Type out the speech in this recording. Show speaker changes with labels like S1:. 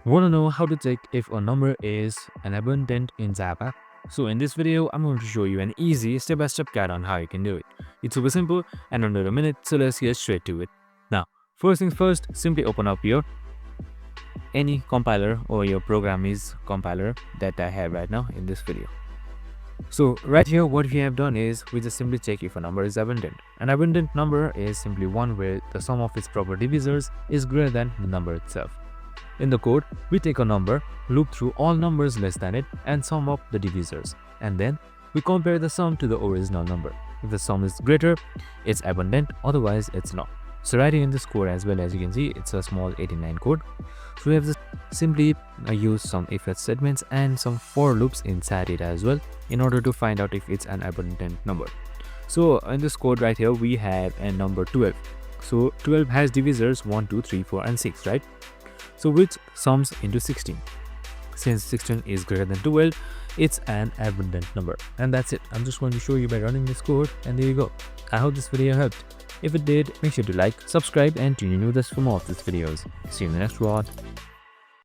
S1: Want to know how to check if a number is an abundant in Java? So in this video, I'm going to show you an easy step-by-step guide on how you can do it. It's super simple and under a minute, so let's get straight to it. Now, first things first, simply open up your any compiler or your program is compiler that I have right now in this video. So right here, what we have done is we just simply check if a number is abundant. An abundant number is simply one where the sum of its proper divisors is greater than the number itself. In the code, we take a number, loop through all numbers less than it and sum up the divisors. And then we compare the sum to the original number. If the sum is greater, it's abundant, otherwise it's not. So right here in this code as well, as you can see, it's a small 89 code. So we have just simply use some if-else statements and some for loops inside it as well in order to find out if it's an abundant number. So in this code right here, we have a number 12. So 12 has divisors 1, 2, 3, 4 and 6, right? So which sums into 16. Since 16 is greater than 12, it's an abundant number. And that's it. I'm just going to show you by running this code, and there you go. I hope this video helped. If it did, make sure to like, subscribe and tune in with us for more of these videos. See you in the next one.